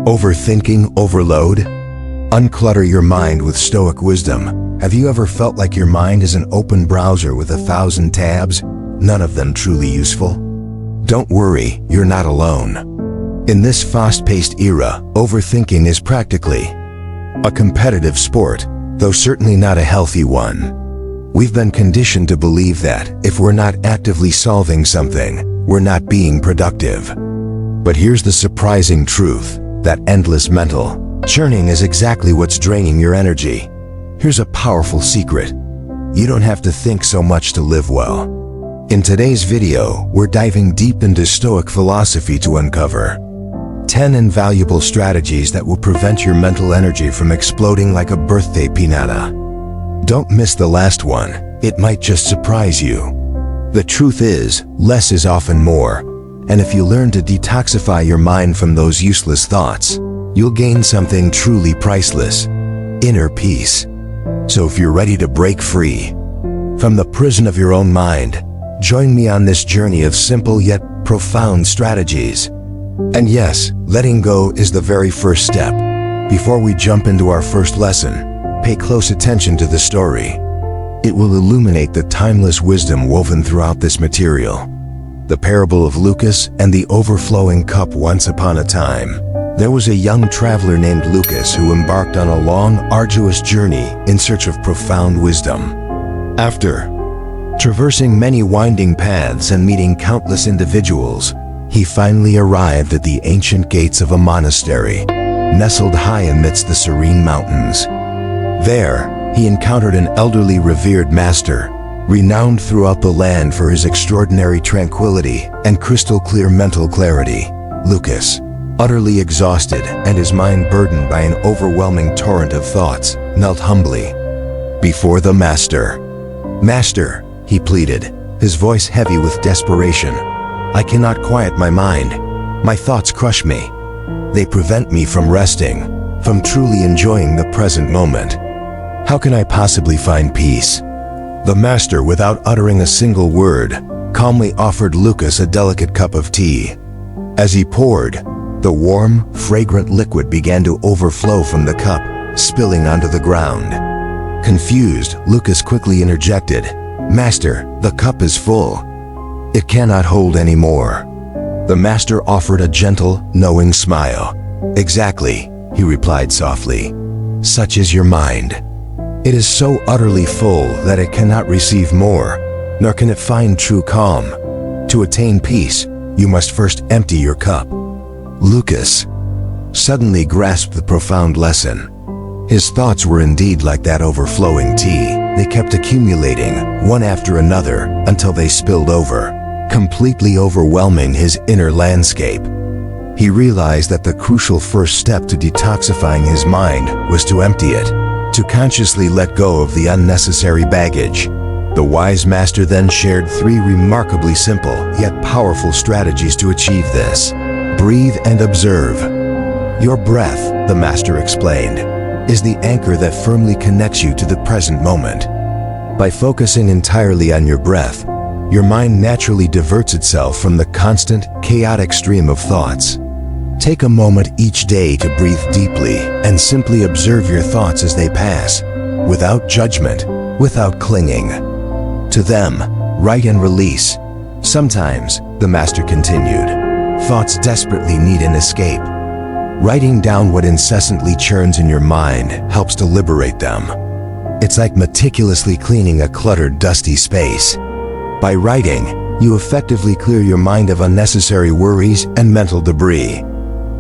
Overthinking overload? Unclutter your mind with Stoic wisdom. Have you ever felt like your mind is an open browser with 1,000 tabs, none of them truly useful? Don't worry, you're not alone. In this fast-paced era, overthinking is practically a competitive sport, though certainly not a healthy one. We've been conditioned to believe that if we're not actively solving something, we're not being productive. But here's the surprising truth, that endless mental churning is exactly what's draining your energy. Here's a powerful secret. You don't have to think so much to live well. In today's video, we're diving deep into Stoic philosophy to uncover 10 invaluable strategies that will prevent your mental energy from exploding like a birthday pinata. Don't miss the last one. It might just surprise you. The truth is, less is often more. And if you learn to detoxify your mind from those useless thoughts, you'll gain something truly priceless: inner peace. So if you're ready to break free from the prison of your own mind, join me on this journey of simple yet profound strategies. And yes, letting go is the very first step. Before we jump into our first lesson, pay close attention to the story. It will illuminate the timeless wisdom woven throughout this material. The parable of Lucas and the overflowing cup. Once upon a time, there was a young traveler named Lucas who embarked on a long, arduous journey in search of profound wisdom. After traversing many winding paths and meeting countless individuals, he finally arrived at the ancient gates of a monastery, nestled high amidst the serene mountains. There, he encountered an elderly, revered master, renowned throughout the land for his extraordinary tranquility and crystal-clear mental clarity. Lucas, utterly exhausted and his mind burdened by an overwhelming torrent of thoughts, knelt humbly before the master. "Master," he pleaded, his voice heavy with desperation, "I cannot quiet my mind. My thoughts crush me. They prevent me from resting, from truly enjoying the present moment. How can I possibly find peace?" The master, without uttering a single word, calmly offered Lucas a delicate cup of tea. As he poured, the warm, fragrant liquid began to overflow from the cup, spilling onto the ground. Confused, Lucas quickly interjected, "Master, the cup is full. It cannot hold any more." The master offered a gentle, knowing smile. "Exactly," he replied softly. "Such is your mind. It is so utterly full that it cannot receive more, nor can it find true calm. To attain peace, you must first empty your cup." Lucas suddenly grasped the profound lesson. His thoughts were indeed like that overflowing tea. They kept accumulating, one after another, until they spilled over, completely overwhelming his inner landscape. He realized that the crucial first step to detoxifying his mind was to empty it, to consciously let go of the unnecessary baggage. The wise master then shared 3 remarkably simple yet powerful strategies to achieve this. Breathe and observe. Your breath, the master explained, is the anchor that firmly connects you to the present moment. By focusing entirely on your breath, your mind naturally diverts itself from the constant, chaotic stream of thoughts. Take a moment each day to breathe deeply and simply observe your thoughts as they pass, without judgment, without clinging to them. Write and release. Sometimes, the master continued, thoughts desperately need an escape. Writing down what incessantly churns in your mind helps to liberate them. It's like meticulously cleaning a cluttered, dusty space. By writing, you effectively clear your mind of unnecessary worries and mental debris.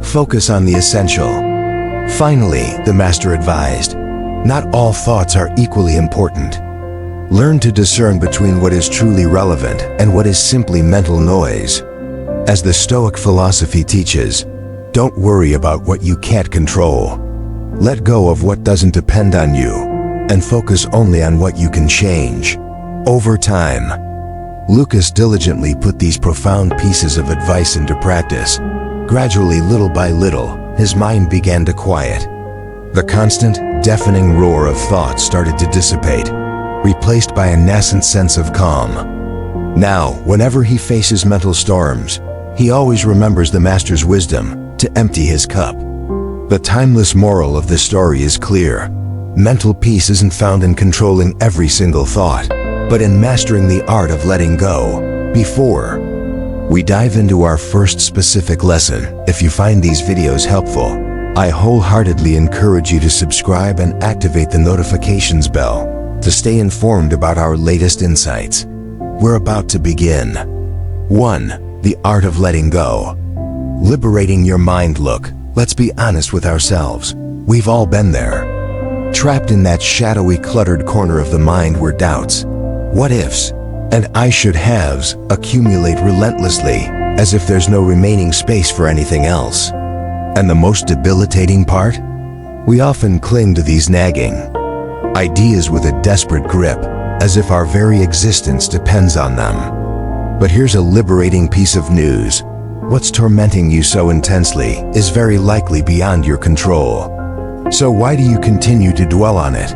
Focus on the essential. Finally, the master advised, not all thoughts are equally important. Learn to discern between what is truly relevant and what is simply mental noise. As the Stoic philosophy teaches, don't worry about what you can't control. Let go of what doesn't depend on you, and focus only on what you can change. Over time, Lucas diligently put these profound pieces of advice into practice. Gradually, little by little, his mind began to quiet. The constant, deafening roar of thoughts started to dissipate, replaced by a nascent sense of calm. Now, whenever he faces mental storms, he always remembers the master's wisdom to empty his cup. The timeless moral of this story is clear. Mental peace isn't found in controlling every single thought, but in mastering the art of letting go. Before we dive into our first specific lesson, if you find these videos helpful, I wholeheartedly encourage you to subscribe and activate the notifications bell to stay informed about our latest insights. We're about to begin. 1. The art of letting go. Liberating your mind. Look, let's be honest with ourselves. We've all been there. Trapped in that shadowy, cluttered corner of the mind where doubts, what ifs, and I should haves accumulate relentlessly, as if there's no remaining space for anything else. And the most debilitating part? We often cling to these nagging ideas with a desperate grip, as if our very existence depends on them. But here's a liberating piece of news. What's tormenting you so intensely is very likely beyond your control. So why do you continue to dwell on it?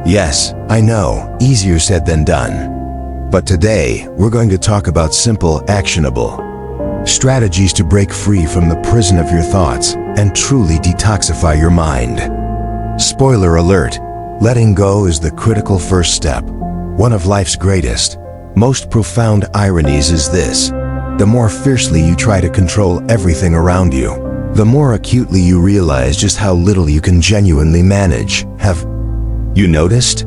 Yes, I know, easier said than done. But today, we're going to talk about simple, actionable strategies to break free from the prison of your thoughts and truly detoxify your mind. Spoiler alert, letting go is the critical first step. One of life's greatest, most profound ironies is this: the more fiercely you try to control everything around you, the more acutely you realize just how little you can genuinely manage. Have you noticed?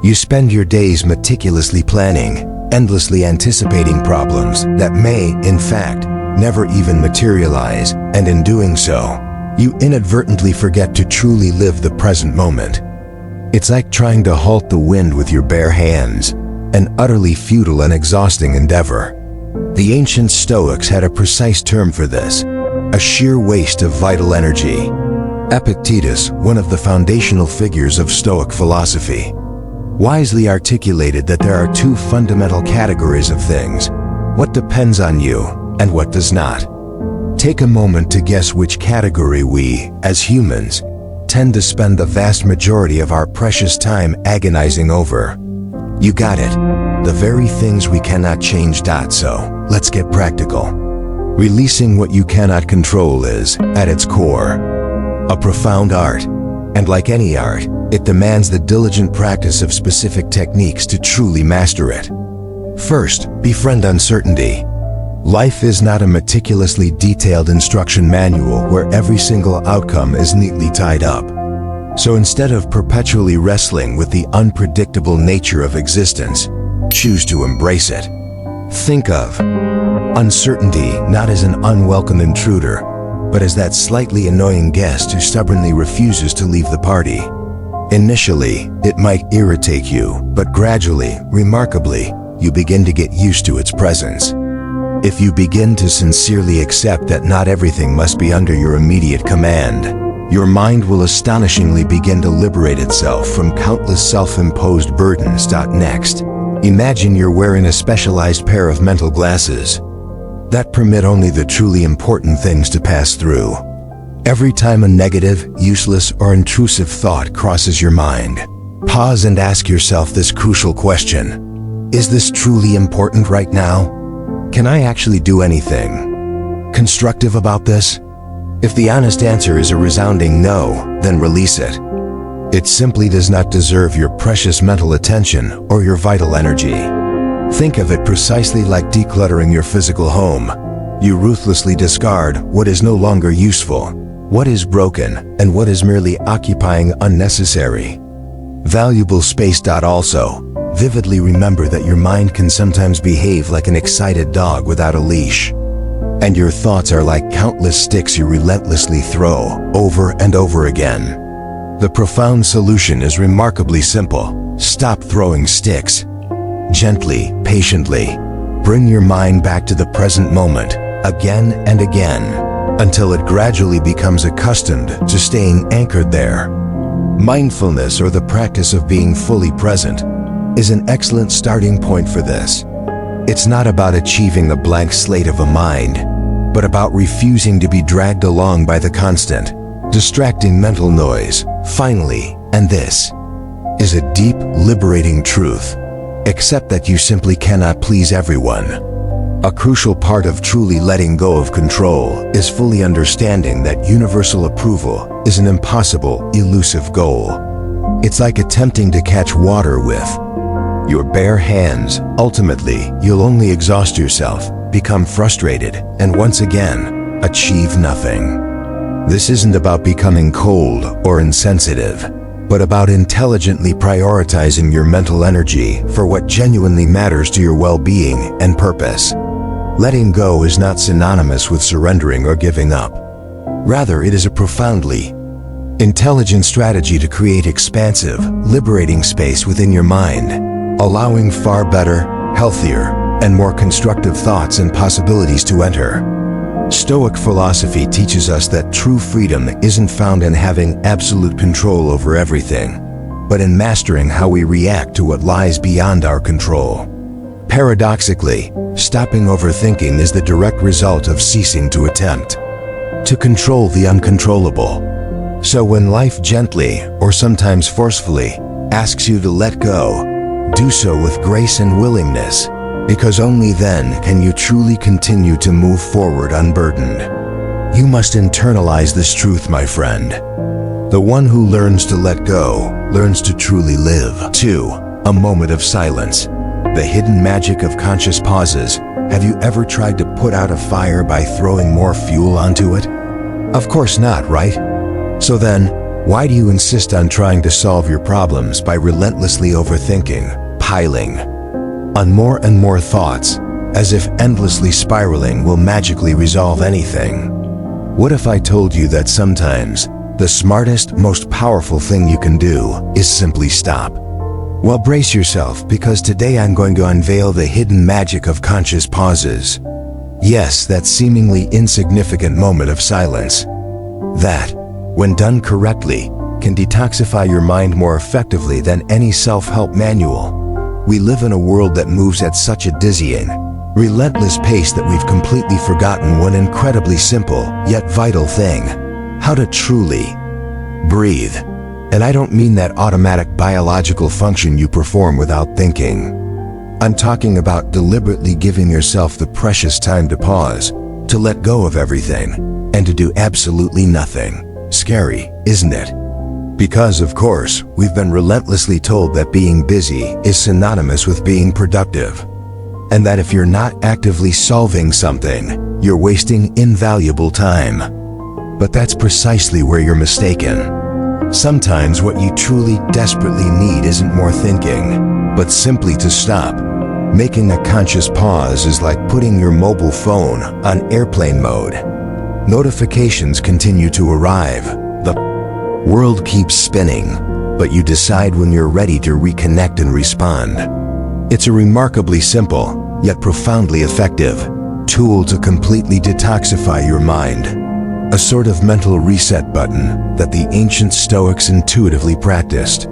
You spend your days meticulously planning, endlessly anticipating problems that may, in fact, never even materialize, and in doing so, you inadvertently forget to truly live the present moment. It's like trying to halt the wind with your bare hands, an utterly futile and exhausting endeavor. The ancient Stoics had a precise term for this: a sheer waste of vital energy. Epictetus, one of the foundational figures of Stoic philosophy, wisely articulated that there are two fundamental categories of things: what depends on you and what does not. Take a moment to guess which category we, as humans, tend to spend the vast majority of our precious time agonizing over. You got it. The very things we cannot change. So, let's get practical. Releasing what you cannot control is, at its core, a profound art. And like any art, it demands the diligent practice of specific techniques to truly master it. First, befriend uncertainty. Life is not a meticulously detailed instruction manual where every single outcome is neatly tied up. So instead of perpetually wrestling with the unpredictable nature of existence, choose to embrace it. Think of uncertainty not as an unwelcome intruder, but as that slightly annoying guest who stubbornly refuses to leave the party. Initially, it might irritate you, but gradually, remarkably, you begin to get used to its presence. If you begin to sincerely accept that not everything must be under your immediate command, your mind will astonishingly begin to liberate itself from countless self-imposed burdens. Next, imagine you're wearing a specialized pair of mental glasses that permit only the truly important things to pass through. Every time a negative, useless, or intrusive thought crosses your mind, pause and ask yourself this crucial question: is this truly important right now? Can I actually do anything constructive about this? If the honest answer is a resounding no, then release it. It simply does not deserve your precious mental attention or your vital energy. Think of it precisely like decluttering your physical home. You ruthlessly discard what is no longer useful, what is broken, and what is merely occupying unnecessary, valuable space. Also, vividly remember that your mind can sometimes behave like an excited dog without a leash. And your thoughts are like countless sticks you relentlessly throw over and over again. The profound solution is remarkably simple. Stop throwing sticks. Gently, patiently, bring your mind back to the present moment, again and again, until it gradually becomes accustomed to staying anchored there. Mindfulness, or the practice of being fully present, is an excellent starting point for this. It's not about achieving a blank slate of a mind, but about refusing to be dragged along by the constant, distracting mental noise. Finally, and this is a deep, liberating truth: accept that you simply cannot please everyone. A crucial part of truly letting go of control is fully understanding that universal approval is an impossible, elusive goal. It's like attempting to catch water with your bare hands. Ultimately, you'll only exhaust yourself, become frustrated, and once again, achieve nothing. This isn't about becoming cold or insensitive, but about intelligently prioritizing your mental energy for what genuinely matters to your well-being and purpose. Letting go is not synonymous with surrendering or giving up. Rather, it is a profoundly intelligent strategy to create expansive, liberating space within your mind, allowing far better, healthier, and more constructive thoughts and possibilities to enter. Stoic philosophy teaches us that true freedom isn't found in having absolute control over everything, but in mastering how we react to what lies beyond our control. Paradoxically, stopping overthinking is the direct result of ceasing to attempt to control the uncontrollable. So when life gently, or sometimes forcefully, asks you to let go, do so with grace and willingness, because only then can you truly continue to move forward unburdened. You must internalize this truth, my friend. The one who learns to let go, learns to truly live. 2. A moment of silence. The hidden magic of conscious pauses. Have you ever tried to put out a fire by throwing more fuel onto it? Of course not, right? So then, why do you insist on trying to solve your problems by relentlessly overthinking, piling on more and more thoughts, as if endlessly spiraling will magically resolve anything? What if I told you that sometimes the smartest, most powerful thing you can do is simply stop? Well, brace yourself, because today I'm going to unveil the hidden magic of conscious pauses. Yes, that seemingly insignificant moment of silence. That, when done correctly, can detoxify your mind more effectively than any self-help manual. We live in a world that moves at such a dizzying, relentless pace that we've completely forgotten one incredibly simple, yet vital thing: how to truly breathe. And I don't mean that automatic biological function you perform without thinking. I'm talking about deliberately giving yourself the precious time to pause, to let go of everything, and to do absolutely nothing. Scary, isn't it? Because, of course, we've been relentlessly told that being busy is synonymous with being productive, and that if you're not actively solving something, you're wasting invaluable time. But that's precisely where you're mistaken. Sometimes what you truly, desperately need isn't more thinking, but simply to stop. Making a conscious pause is like putting your mobile phone on airplane mode. Notifications continue to arrive. The world keeps spinning, but you decide when you're ready to reconnect and respond. It's a remarkably simple, yet profoundly effective tool to completely detoxify your mind. A sort of mental reset button that the ancient Stoics intuitively practiced,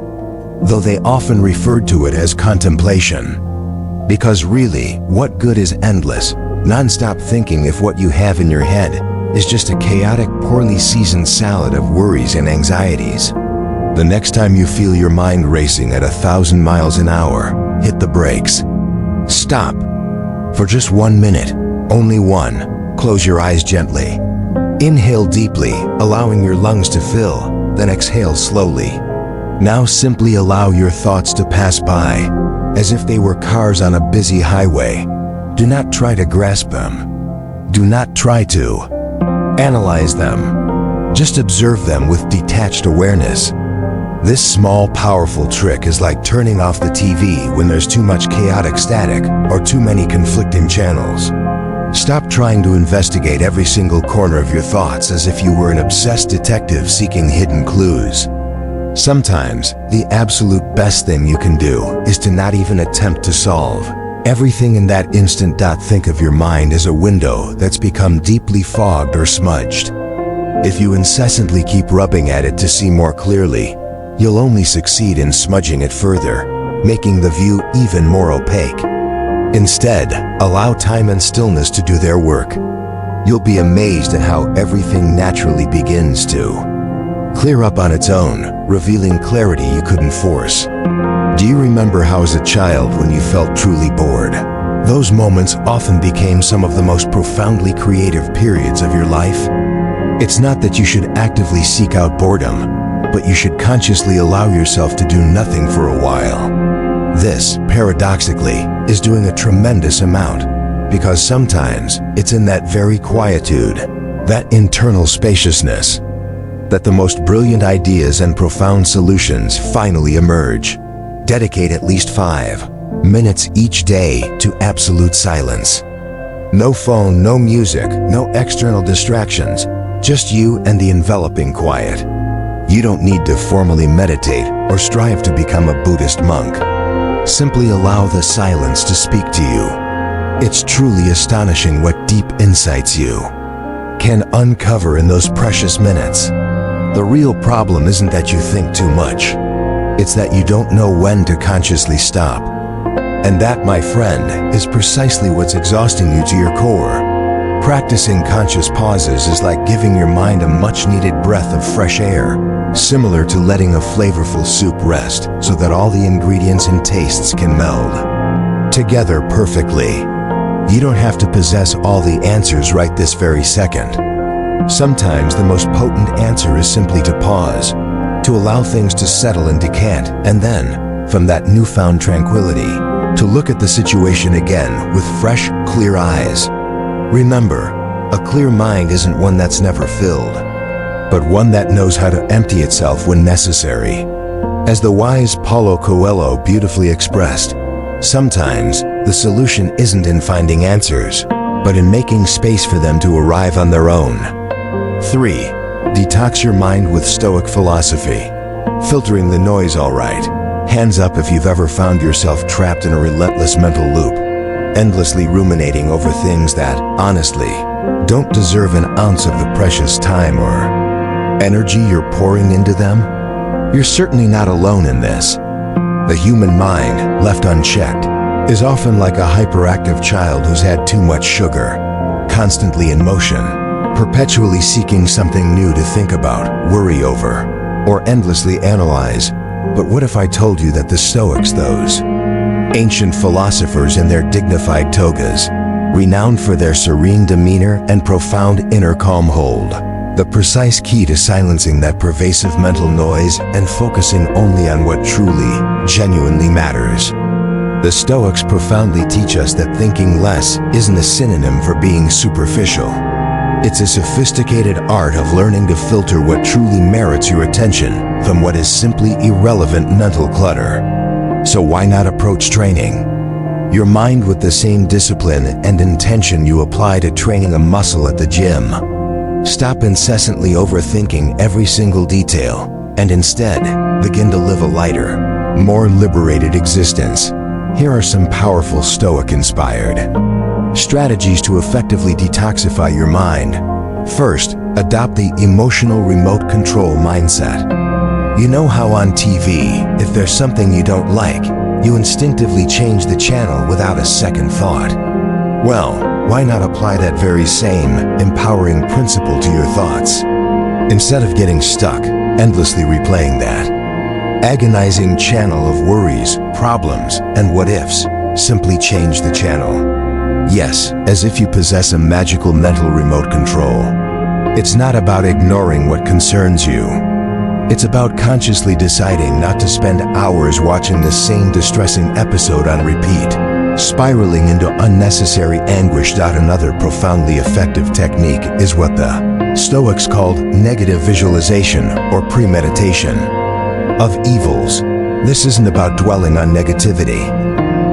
though they often referred to it as contemplation. Because really, what good is endless, non-stop thinking if what you have in your head is just a chaotic, poorly seasoned salad of worries and anxieties? The next time you feel your mind racing at 1,000 miles an hour, hit the brakes. Stop. For just 1 minute, only one. Close your eyes gently. Inhale deeply, allowing your lungs to fill, then exhale slowly. Now simply allow your thoughts to pass by, as if they were cars on a busy highway. Do not try to grasp them. Do not try to analyze them. Just observe them with detached awareness. This small, powerful trick is like turning off the TV when there's too much chaotic static or too many conflicting channels. Stop trying to investigate every single corner of your thoughts as if you were an obsessed detective seeking hidden clues. Sometimes, the absolute best thing you can do is to not even attempt to solve everything in that instant. Think of your mind as a window that's become deeply fogged or smudged. If you incessantly keep rubbing at it to see more clearly, you'll only succeed in smudging it further, making the view even more opaque. Instead, allow time and stillness to do their work. You'll be amazed at how everything naturally begins to clear up on its own, revealing clarity you couldn't force. Do you remember how as a child when you felt truly bored? Those moments often became some of the most profoundly creative periods of your life. It's not that you should actively seek out boredom, but you should consciously allow yourself to do nothing for a while. This, paradoxically, is doing a tremendous amount, because sometimes it's in that very quietude, that internal spaciousness, that the most brilliant ideas and profound solutions finally emerge. Dedicate at least 5 minutes each day to absolute silence. No phone, no music, no external distractions, just you and the enveloping quiet. You don't need to formally meditate or strive to become a Buddhist monk. Simply allow the silence to speak to you. It's truly astonishing what deep insights you can uncover in those precious minutes. The real problem isn't that you think too much. It's that you don't know when to consciously stop. And that, my friend, is precisely what's exhausting you to your core. Practicing conscious pauses is like giving your mind a much-needed breath of fresh air, similar to letting a flavorful soup rest so that all the ingredients and tastes can meld together perfectly. You don't have to possess all the answers right this very second. Sometimes the most potent answer is simply to pause, to allow things to settle and decant, and then, from that newfound tranquility, to look at the situation again with fresh, clear eyes. Remember, a clear mind isn't one that's never filled, but one that knows how to empty itself when necessary. As the wise Paulo Coelho beautifully expressed, sometimes the solution isn't in finding answers, but in making space for them to arrive on their own. 3. Detox your mind with Stoic philosophy. Filtering the noise, all right. Hands up if you've ever found yourself trapped in a relentless mental loop, endlessly ruminating over things that, honestly, don't deserve an ounce of the precious time or energy you're pouring into them. You're certainly not alone in this. The human mind, left unchecked, is often like a hyperactive child who's had too much sugar, constantly in motion, perpetually seeking something new to think about, worry over, or endlessly analyze. But what if I told you that the Stoics, those ancient philosophers in their dignified togas, renowned for their serene demeanor and profound inner calm, hold the precise key to silencing that pervasive mental noise and focusing only on what truly, genuinely matters? The Stoics profoundly teach us that thinking less isn't a synonym for being superficial. It's a sophisticated art of learning to filter what truly merits your attention from what is simply irrelevant mental clutter. So why not approach training your mind with the same discipline and intention you apply to training a muscle at the gym? Stop incessantly overthinking every single detail and instead begin to live a lighter, more liberated existence. Here are some powerful Stoic-inspired strategies to effectively detoxify your mind. First, adopt the emotional remote control mindset. You know how on TV, if there's something you don't like, you instinctively change the channel without a second thought? Well, why not apply that very same empowering principle to your thoughts? Instead of getting stuck, endlessly replaying that agonizing channel of worries, problems, and what-ifs, simply change the channel. Yes, as if you possess a magical mental remote control. It's not about ignoring what concerns you. It's about consciously deciding not to spend hours watching the same distressing episode on repeat, spiraling into unnecessary anguish. Another profoundly effective technique is what the Stoics called negative visualization or premeditation of evils. This isn't about dwelling on negativity.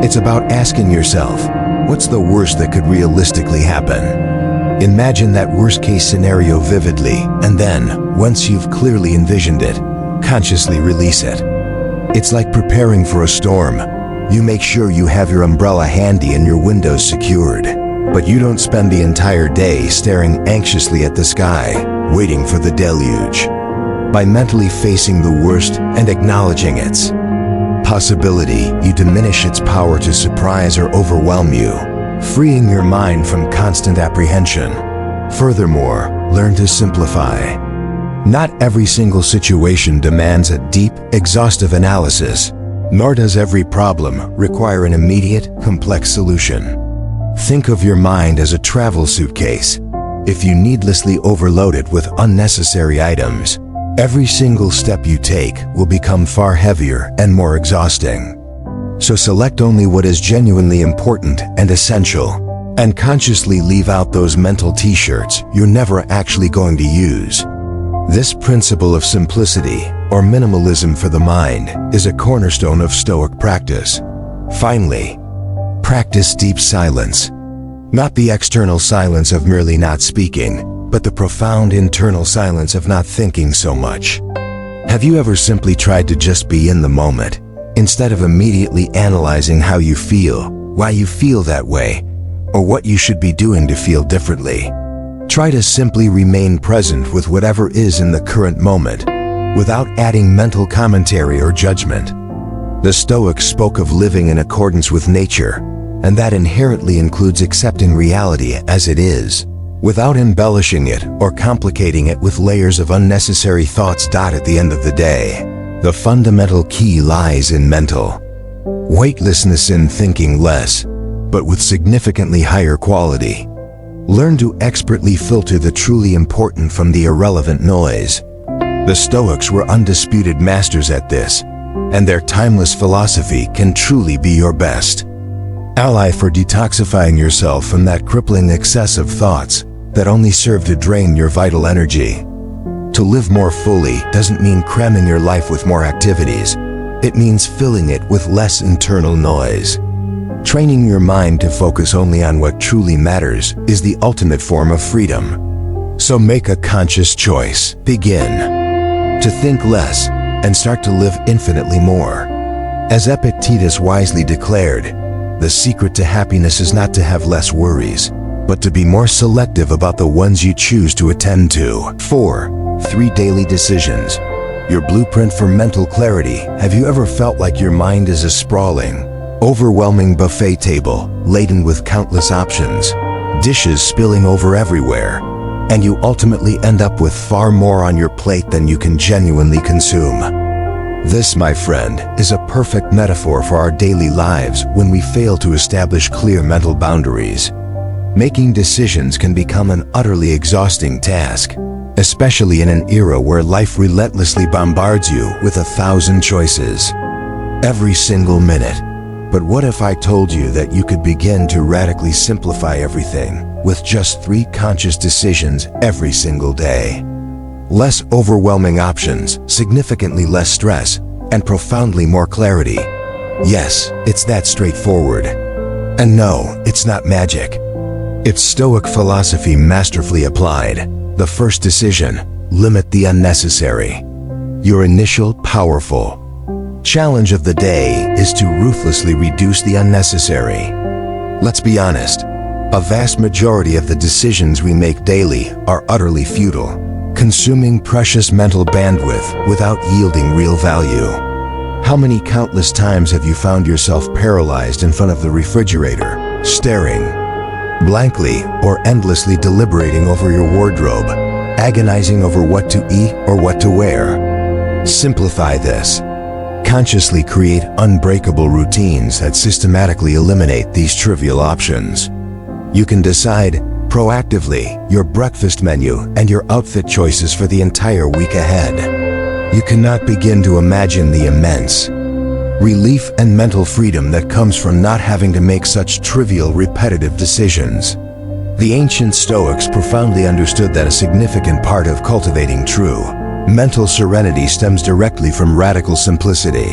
It's about asking yourself, what's the worst that could realistically happen? Imagine that worst-case scenario vividly, and then, once you've clearly envisioned it, consciously release it. It's like preparing for a storm. You make sure you have your umbrella handy and your windows secured, but you don't spend the entire day staring anxiously at the sky, waiting for the deluge. By mentally facing the worst and acknowledging its possibility, you diminish its power to surprise or overwhelm you, freeing your mind from constant apprehension. Furthermore, learn to simplify. Not every single situation demands a deep, exhaustive analysis, nor does every problem require an immediate, complex solution. Think of your mind as a travel suitcase. If you needlessly overload it with unnecessary items, every single step you take will become far heavier and more exhausting. So select only what is genuinely important and essential, and consciously leave out those mental t-shirts you're never actually going to use. This principle of simplicity, or minimalism for the mind, is a cornerstone of Stoic practice. Finally, practice deep silence. Not the external silence of merely not speaking, but the profound internal silence of not thinking so much. Have you ever simply tried to just be in the moment, instead of immediately analyzing how you feel, why you feel that way, or what you should be doing to feel differently? Try to simply remain present with whatever is in the current moment, without adding mental commentary or judgment. The Stoics spoke of living in accordance with nature, and that inherently includes accepting reality as it is, without embellishing it or complicating it with layers of unnecessary thoughts. At the end of the day, the fundamental key lies in mental weightlessness, in thinking less, but with significantly higher quality. Learn to expertly filter the truly important from the irrelevant noise. The Stoics were undisputed masters at this, and their timeless philosophy can truly be your best ally for detoxifying yourself from that crippling excess of thoughts that only serve to drain your vital energy. To live more fully doesn't mean cramming your life with more activities. It means filling it with less internal noise. Training your mind to focus only on what truly matters is the ultimate form of freedom. So make a conscious choice. Begin to think less and start to live infinitely more. As Epictetus wisely declared, the secret to happiness is not to have less worries, but to be more selective about the ones you choose to attend to. 4. 3 daily decisions. Your blueprint for mental clarity. Have you ever felt like your mind is a sprawling, overwhelming buffet table laden with countless options, dishes spilling over everywhere, and you ultimately end up with far more on your plate than you can genuinely consume? This, my friend, is a perfect metaphor for our daily lives when we fail to establish clear mental boundaries. Making decisions can become an utterly exhausting task, especially in an era where life relentlessly bombards you with 1,000 choices every single minute. But what if I told you that you could begin to radically simplify everything with just 3 conscious decisions every single day? Less overwhelming options, significantly less stress, and profoundly more clarity. Yes, it's that straightforward. And no, it's not magic. It's Stoic philosophy masterfully applied. The first decision: limit the unnecessary. Your initial, powerful challenge of the day is to ruthlessly reduce the unnecessary. Let's be honest, a vast majority of the decisions we make daily are utterly futile, consuming precious mental bandwidth without yielding real value. How many countless times have you found yourself paralyzed in front of the refrigerator, staring blankly or endlessly deliberating over your wardrobe, agonizing over what to eat or what to wear? Simplify this. Consciously create unbreakable routines that systematically eliminate these trivial options. You can decide proactively your breakfast menu and your outfit choices for the entire week ahead. You cannot begin to imagine the immense relief and mental freedom that comes from not having to make such trivial, repetitive decisions. The ancient Stoics profoundly understood that a significant part of cultivating true mental serenity stems directly from radical simplicity.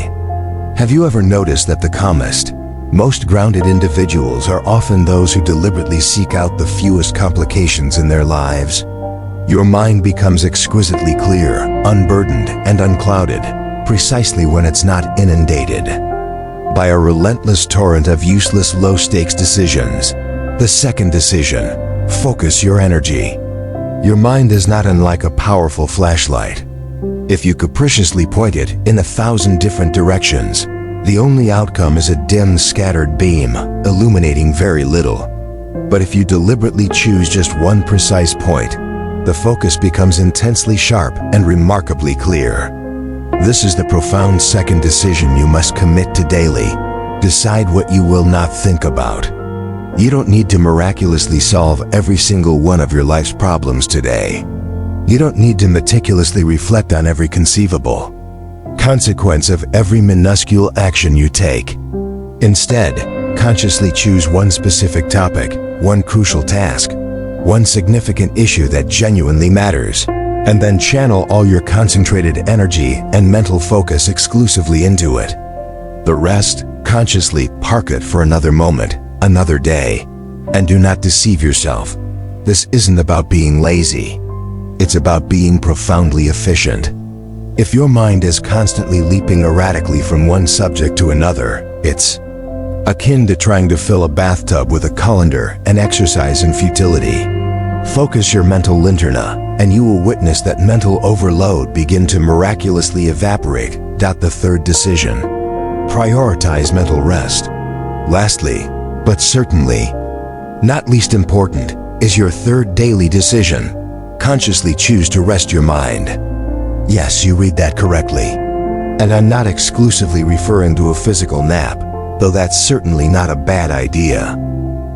Have you ever noticed that the calmest, most grounded individuals are often those who deliberately seek out the fewest complications in their lives? Your mind becomes exquisitely clear, unburdened, and unclouded, precisely when it's not inundated by a relentless torrent of useless low-stakes decisions. The second decision: focus your energy. Your mind is not unlike a powerful flashlight. If you capriciously point it in 1,000 different directions, the only outcome is a dim, scattered beam, illuminating very little. But if you deliberately choose just one precise point, the focus becomes intensely sharp and remarkably clear. This is the profound second decision you must commit to daily. Decide what you will not think about. You don't need to miraculously solve every single one of your life's problems today. You don't need to meticulously reflect on every conceivable consequence of every minuscule action you take. Instead, consciously choose one specific topic, one crucial task, one significant issue that genuinely matters, and then channel all your concentrated energy and mental focus exclusively into it. The rest, consciously park it for another moment, another day. And do not deceive yourself. This isn't about being lazy. It's about being profoundly efficient. If your mind is constantly leaping erratically from one subject to another, it's akin to trying to fill a bathtub with a colander, an exercise in futility. Focus your mental linterna, and you will witness that mental overload begin to miraculously evaporate. The third decision: prioritize mental rest. Lastly, but certainly not least important, is your third daily decision: consciously choose to rest your mind. Yes, you read that correctly. And I'm not exclusively referring to a physical nap, though that's certainly not a bad idea.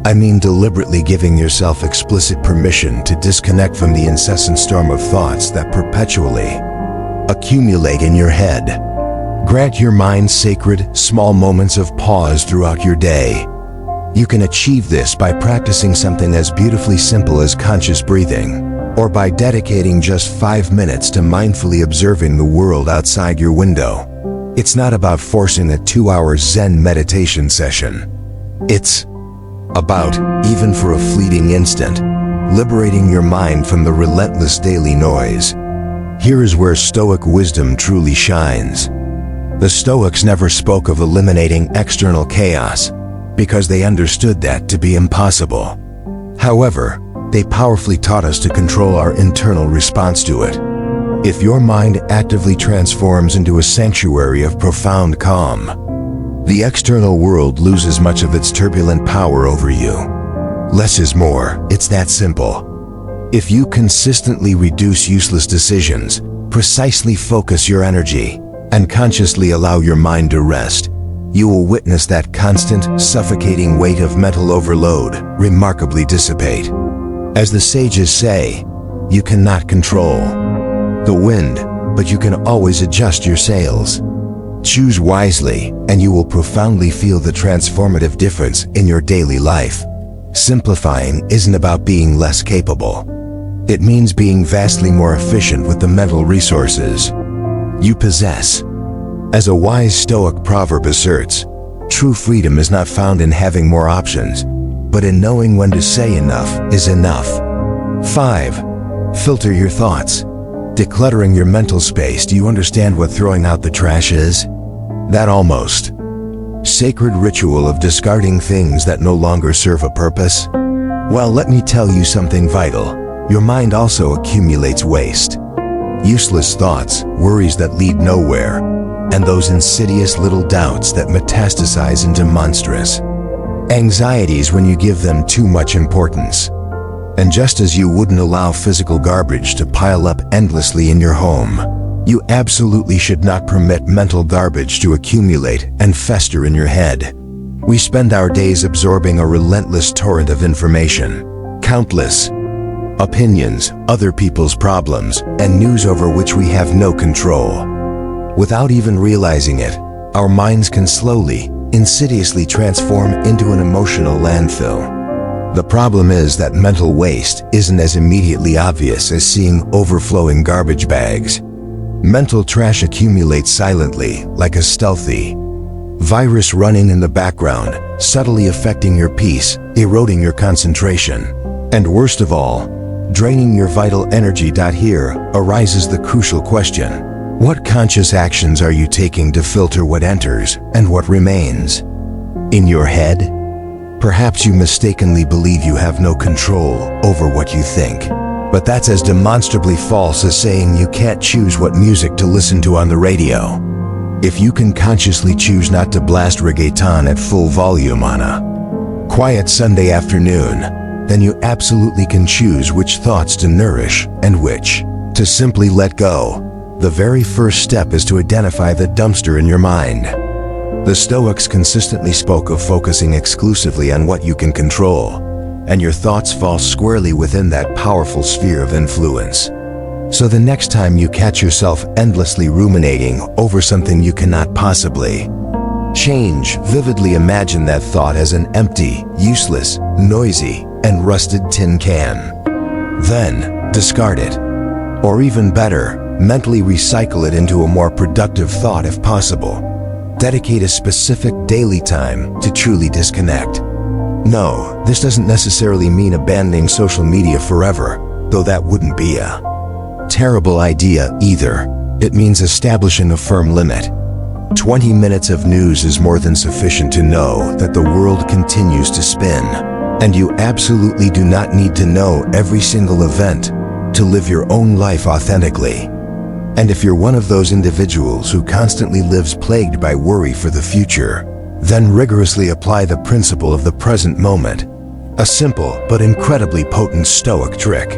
I mean deliberately giving yourself explicit permission to disconnect from the incessant storm of thoughts that perpetually accumulate in your head. Grant your mind sacred, small moments of pause throughout your day. You can achieve this by practicing something as beautifully simple as conscious breathing, or by dedicating just 5 minutes to mindfully observing the world outside your window. It's not about forcing a 2-hour Zen meditation session. It's about, even for a fleeting instant, liberating your mind from the relentless daily noise. Here is where Stoic wisdom truly shines. The Stoics never spoke of eliminating external chaos, because they understood that to be impossible. However, they powerfully taught us to control our internal response to it. If your mind actively transforms into a sanctuary of profound calm, the external world loses much of its turbulent power over you. Less is more, it's that simple. If you consistently reduce useless decisions, precisely focus your energy, and consciously allow your mind to rest, you will witness that constant, suffocating weight of mental overload remarkably dissipate. As the sages say, you cannot control the wind, but you can always adjust your sails. Choose wisely, and you will profoundly feel the transformative difference in your daily life. Simplifying isn't about being less capable. It means being vastly more efficient with the mental resources you possess. As a wise Stoic proverb asserts, true freedom is not found in having more options, but in knowing when to say enough is enough. 5. Filter your thoughts. Decluttering your mental space. Do you understand what throwing out the trash is? That almost sacred ritual of discarding things that no longer serve a purpose? Well, let me tell you something vital. Your mind also accumulates waste. Useless thoughts, worries that lead nowhere, and those insidious little doubts that metastasize into monstrous anxieties when you give them too much importance. And just as you wouldn't allow physical garbage to pile up endlessly in your home, you absolutely should not permit mental garbage to accumulate and fester in your head. We spend our days absorbing a relentless torrent of information, countless opinions, other people's problems, and news over which we have no control. Without even realizing it, our minds can slowly, insidiously transform into an emotional landfill. The problem is that mental waste isn't as immediately obvious as seeing overflowing garbage bags. Mental trash accumulates silently, like a stealthy virus running in the background, subtly affecting your peace, eroding your concentration, and worst of all, draining your vital energy. Here arises the crucial question: what conscious actions are you taking to filter what enters and what remains? In your head? Perhaps you mistakenly believe you have no control over what you think. But that's as demonstrably false as saying you can't choose what music to listen to on the radio. If you can consciously choose not to blast reggaeton at full volume on a quiet Sunday afternoon, then you absolutely can choose which thoughts to nourish and which to simply let go. The very first step is to identify the dumpster in your mind. The Stoics consistently spoke of focusing exclusively on what you can control, and your thoughts fall squarely within that powerful sphere of influence. So the next time you catch yourself endlessly ruminating over something you cannot possibly change, vividly imagine that thought as an empty, useless, noisy, and rusted tin can. Then, discard it. Or even better, mentally recycle it into a more productive thought if possible. Dedicate a specific daily time to truly disconnect. No, this doesn't necessarily mean abandoning social media forever, though that wouldn't be a terrible idea either. It means establishing a firm limit. 20 minutes of news is more than sufficient to know that the world continues to spin, and you absolutely do not need to know every single event to live your own life authentically. And if you're one of those individuals who constantly lives plagued by worry for the future, then rigorously apply the principle of the present moment, a simple but incredibly potent Stoic trick.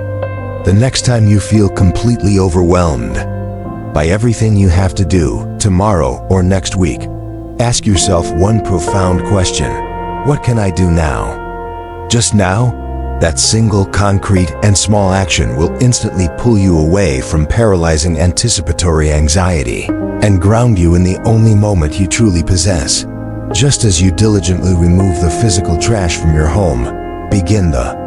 The next time you feel completely overwhelmed by everything you have to do tomorrow or next week, ask yourself one profound question: what can I do now? Just now? That single, concrete, and small action will instantly pull you away from paralyzing anticipatory anxiety and ground you in the only moment you truly possess. Just as you diligently remove the physical trash from your home, begin the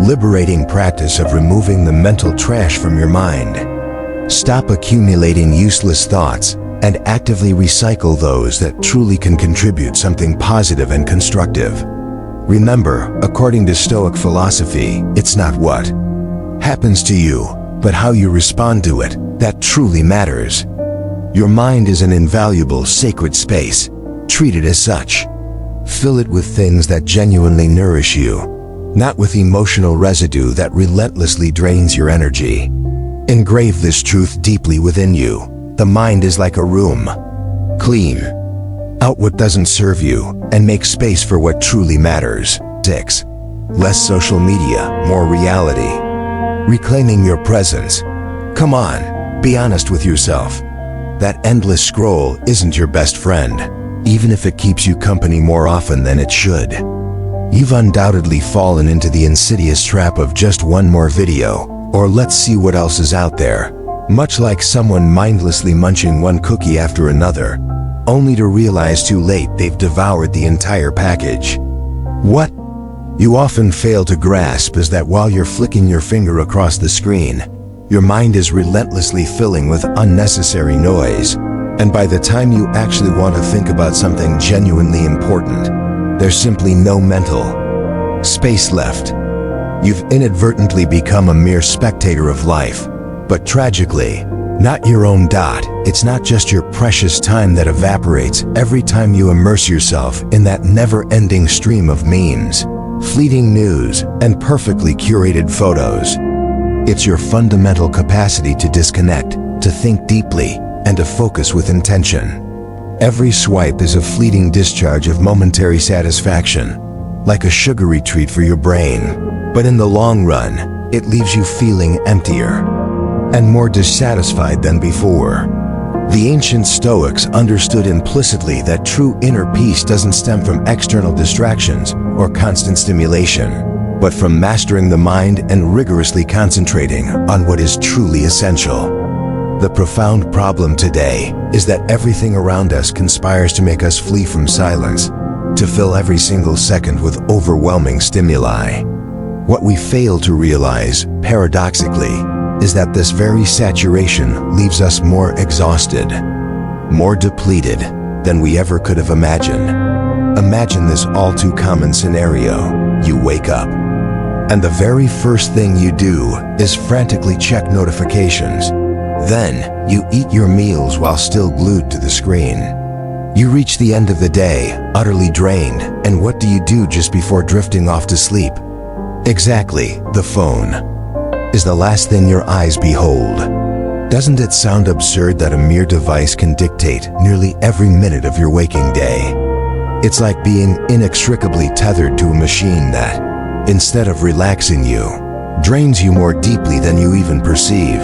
liberating practice of removing the mental trash from your mind. Stop accumulating useless thoughts and actively recycle those that truly can contribute something positive and constructive. Remember, according to Stoic philosophy, it's not what happens to you, but how you respond to it, that truly matters. Your mind is an invaluable sacred space. Treat it as such. Fill it with things that genuinely nourish you, not with emotional residue that relentlessly drains your energy. Engrave this truth deeply within you. The mind is like a room. Clean out what doesn't serve you and make space for what truly matters. 6. Less social media, more reality. Reclaiming your presence. Come on, be honest with yourself. That endless scroll isn't your best friend, even if it keeps you company more often than it should. You've undoubtedly fallen into the insidious trap of just one more video, or let's see what else is out there, much like someone mindlessly munching one cookie after another, only to realize too late they've devoured the entire package. What you often fail to grasp is that while you're flicking your finger across the screen, your mind is relentlessly filling with unnecessary noise, and by the time you actually want to think about something genuinely important, there's simply no mental space left. You've inadvertently become a mere spectator of life, but tragically, not your own. It's not just your precious time that evaporates every time you immerse yourself in that never-ending stream of memes, fleeting news, and perfectly curated photos. It's your fundamental capacity to disconnect, to think deeply, and to focus with intention. Every swipe is a fleeting discharge of momentary satisfaction, like a sugary treat for your brain, but in the long run, it leaves you feeling emptier and more dissatisfied than before. The ancient Stoics understood implicitly that true inner peace doesn't stem from external distractions or constant stimulation, but from mastering the mind and rigorously concentrating on what is truly essential. The profound problem today is that everything around us conspires to make us flee from silence, to fill every single second with overwhelming stimuli. What we fail to realize, paradoxically, is that this very saturation leaves us more exhausted, more depleted than we ever could have imagined. Imagine this all too common scenario. You wake up, and the very first thing you do is frantically check notifications. Then, you eat your meals while still glued to the screen. You reach the end of the day, utterly drained, and what do you do just before drifting off to sleep? Exactly, the phone is the last thing your eyes behold. Doesn't it sound absurd that a mere device can dictate nearly every minute of your waking day? It's like being inextricably tethered to a machine that, instead of relaxing you, drains you more deeply than you even perceive.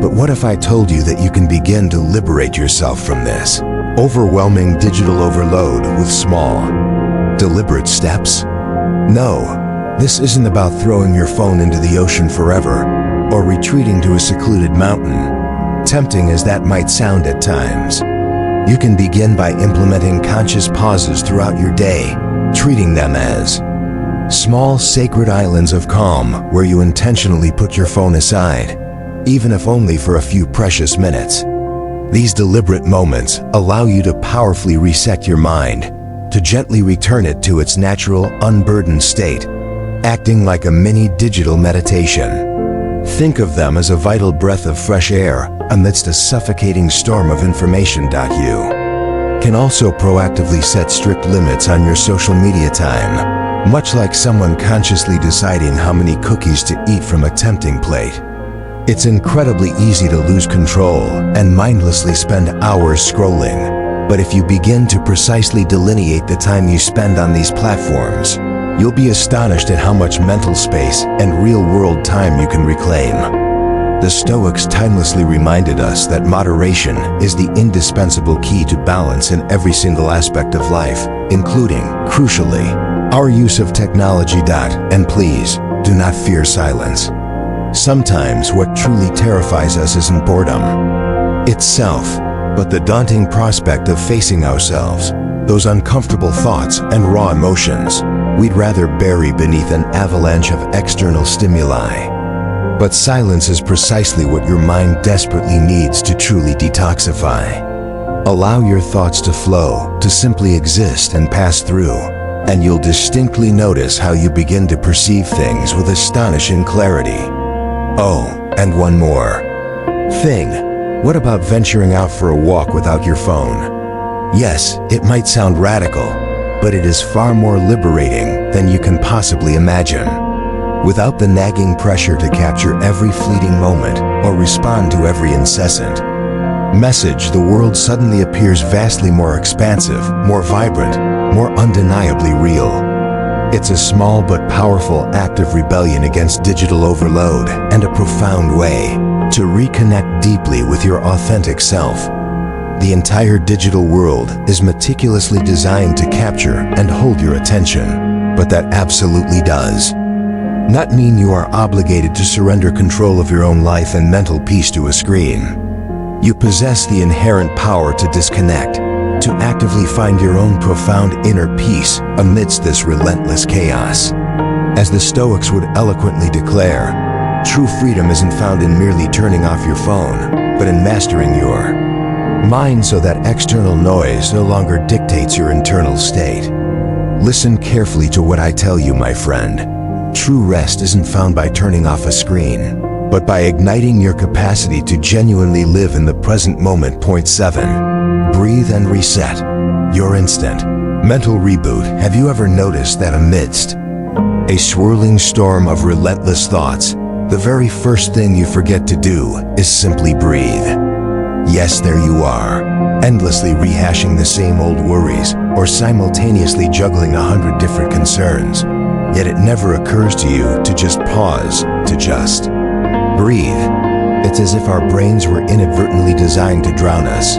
But what if I told you that you can begin to liberate yourself from this? Overwhelming digital overload with small, deliberate steps? No, this isn't about throwing your phone into the ocean forever or retreating to a secluded mountain, tempting as that might sound at times. You can begin by implementing conscious pauses throughout your day, treating them as small sacred islands of calm where you intentionally put your phone aside, even if only for a few precious minutes. These deliberate moments allow you to powerfully reset your mind, to gently return it to its natural, unburdened state, acting like a mini digital meditation. Think of them as a vital breath of fresh air amidst a suffocating storm of information. You can also proactively set strict limits on your social media time, much like someone consciously deciding how many cookies to eat from a tempting plate. It's incredibly easy to lose control and mindlessly spend hours scrolling. But if you begin to precisely delineate the time you spend on these platforms, you'll be astonished at how much mental space and real-world time you can reclaim. The Stoics timelessly reminded us that moderation is the indispensable key to balance in every single aspect of life, including, crucially, our use of technology. And please, do not fear silence. Sometimes what truly terrifies us isn't boredom itself, but the daunting prospect of facing ourselves, those uncomfortable thoughts and raw emotions we'd rather bury beneath an avalanche of external stimuli. But silence is precisely what your mind desperately needs to truly detoxify. Allow your thoughts to flow, to simply exist and pass through, and you'll distinctly notice how you begin to perceive things with astonishing clarity. Oh, and one more thing. What about venturing out for a walk without your phone? Yes, it might sound radical, but it is far more liberating than you can possibly imagine. Without the nagging pressure to capture every fleeting moment or respond to every incessant message, the world suddenly appears vastly more expansive, more vibrant, more undeniably real. It's a small but powerful act of rebellion against digital overload and a profound way to reconnect deeply with your authentic self. The entire digital world is meticulously designed to capture and hold your attention, but that absolutely does not mean you are obligated to surrender control of your own life and mental peace to a screen. You possess the inherent power to disconnect, to actively find your own profound inner peace amidst this relentless chaos. As the Stoics would eloquently declare, true freedom isn't found in merely turning off your phone, but in mastering your mind so that external noise no longer dictates your internal state. Listen carefully to what I tell you, my friend. True rest isn't found by turning off a screen, but by igniting your capacity to genuinely live in the present moment. Point 7. Breathe and reset. Your instant mental reboot. Have you ever noticed that amidst a swirling storm of relentless thoughts, the very first thing you forget to do is simply breathe? Yes, there you are, endlessly rehashing the same old worries or simultaneously juggling 100 different concerns. Yet it never occurs to you to just pause, to just breathe. It's as if our brains were inadvertently designed to drown us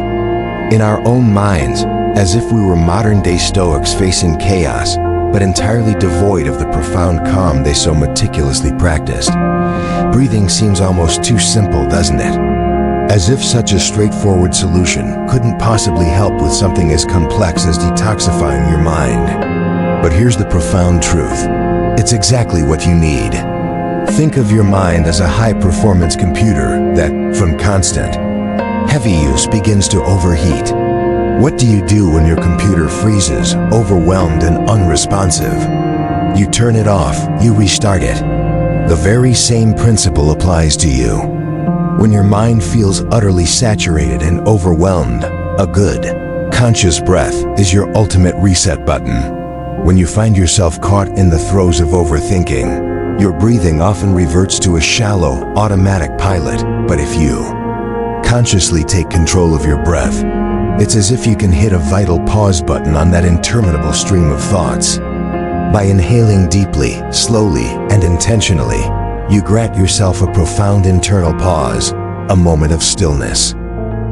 in our own minds, as if we were modern-day Stoics facing chaos, but entirely devoid of the profound calm they so meticulously practiced. Breathing seems almost too simple, doesn't it? As if such a straightforward solution couldn't possibly help with something as complex as detoxifying your mind. But here's the profound truth. It's exactly what you need. Think of your mind as a high-performance computer that, from constant heavy use, begins to overheat. What do you do when your computer freezes, overwhelmed and unresponsive? You turn it off, you restart it. The very same principle applies to you. When your mind feels utterly saturated and overwhelmed, a good, conscious breath is your ultimate reset button. When you find yourself caught in the throes of overthinking, your breathing often reverts to a shallow, automatic pilot. But if you consciously take control of your breath, it's as if you can hit a vital pause button on that interminable stream of thoughts. By inhaling deeply, slowly, and intentionally, you grant yourself a profound internal pause, a moment of stillness.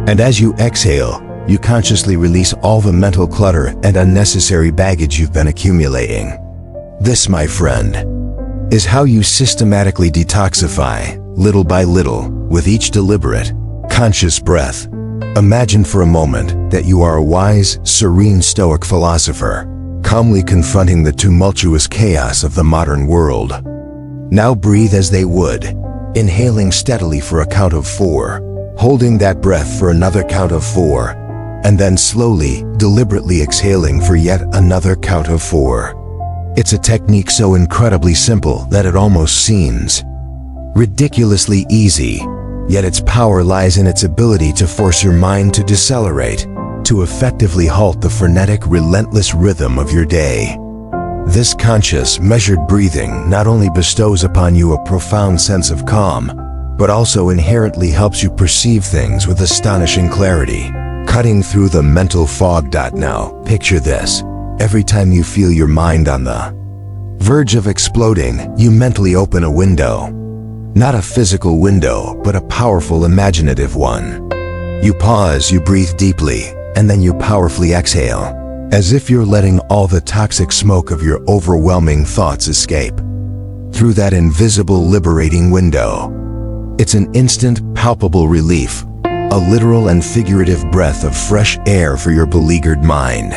And as you exhale, you consciously release all the mental clutter and unnecessary baggage you've been accumulating. This, my friend, is how you systematically detoxify, little by little, with each deliberate, conscious breath. Imagine for a moment that you are a wise, serene Stoic philosopher, calmly confronting the tumultuous chaos of the modern world. Now breathe as they would, inhaling steadily for a count of 4, holding that breath for another count of 4, and then slowly, deliberately exhaling for yet another count of 4. It's a technique so incredibly simple that it almost seems ridiculously easy, yet its power lies in its ability to force your mind to decelerate, to effectively halt the frenetic, relentless rhythm of your day. This conscious, measured breathing not only bestows upon you a profound sense of calm, but also inherently helps you perceive things with astonishing clarity, cutting through the mental fog. Now, picture this. Every time you feel your mind on the verge of exploding, you mentally open a window. Not a physical window, but a powerful, imaginative one. You pause, you breathe deeply, and then you powerfully exhale, as if you're letting all the toxic smoke of your overwhelming thoughts escape through that invisible, liberating window. It's an instant, palpable relief, a literal and figurative breath of fresh air for your beleaguered mind.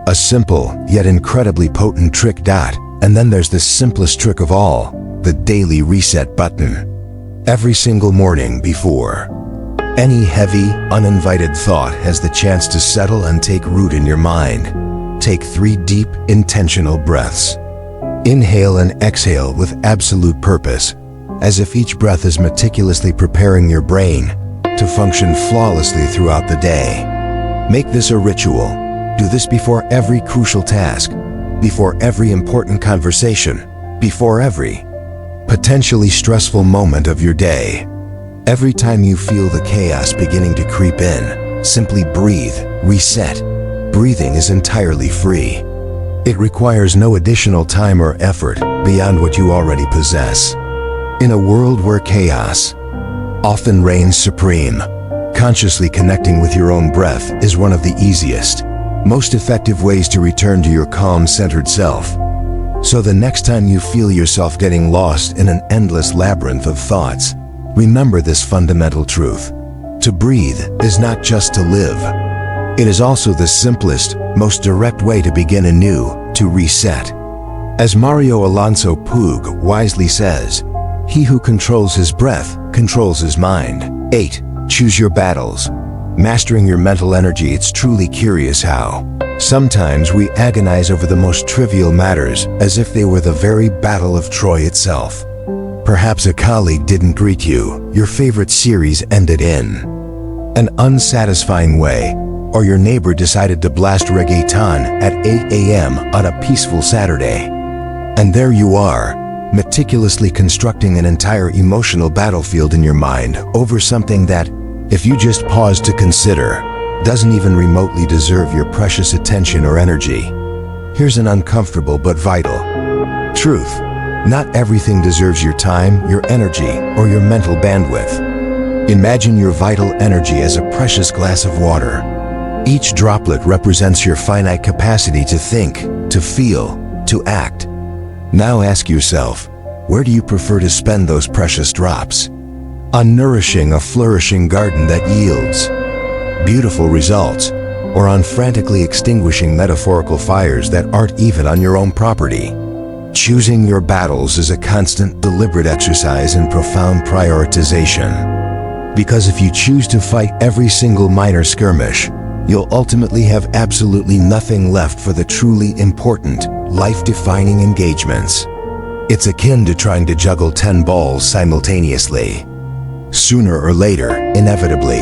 A simple, yet incredibly potent trick. And then there's the simplest trick of all, the daily reset button. Every single morning before any heavy, uninvited thought has the chance to settle and take root in your mind, take 3 deep, intentional breaths. Inhale and exhale with absolute purpose, as if each breath is meticulously preparing your brain to function flawlessly throughout the day. Make this a ritual. Do this before every crucial task, before every important conversation, before every potentially stressful moment of your day. Every time you feel the chaos beginning to creep in, simply breathe, reset. Breathing is entirely free. It requires no additional time or effort beyond what you already possess. In a world where chaos often reigns supreme, consciously connecting with your own breath is one of the easiest, most effective ways to return to your calm, centered self. So the next time you feel yourself getting lost in an endless labyrinth of thoughts, remember this fundamental truth. To breathe is not just to live. It is also the simplest, most direct way to begin anew, to reset. As Mario Alonso Puig wisely says, "He who controls his breath controls his mind." 8. Choose your battles. Mastering your mental energy. It's truly curious how sometimes we agonize over the most trivial matters as if they were the very Battle of Troy itself. Perhaps a colleague didn't greet you, your favorite series ended in an unsatisfying way, or your neighbor decided to blast reggaeton at 8 a.m. on a peaceful Saturday. And there you are, meticulously constructing an entire emotional battlefield in your mind over something that, if you just pause to consider, doesn't even remotely deserve your precious attention or energy. Here's an uncomfortable but vital truth. Not everything deserves your time, your energy, or your mental bandwidth. Imagine your vital energy as a precious glass of water. Each droplet represents your finite capacity to think, to feel, to act. Now ask yourself, where do you prefer to spend those precious drops? On nourishing a flourishing garden that yields beautiful results, or on frantically extinguishing metaphorical fires that aren't even on your own property? Choosing your battles is a constant, deliberate exercise in profound prioritization. Because if you choose to fight every single minor skirmish, you'll ultimately have absolutely nothing left for the truly important, life-defining engagements. It's akin to trying to juggle 10 balls simultaneously. Sooner or later, inevitably,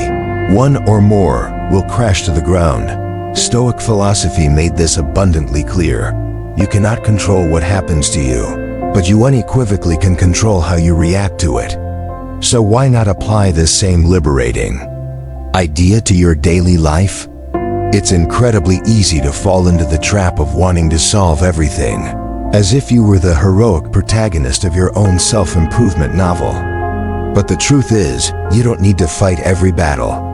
one or more will crash to the ground. Stoic philosophy made this abundantly clear. You cannot control what happens to you, but you unequivocally can control how you react to it. So why not apply this same liberating idea to your daily life? It's incredibly easy to fall into the trap of wanting to solve everything, as if you were the heroic protagonist of your own self-improvement novel. But the truth is, you don't need to fight every battle.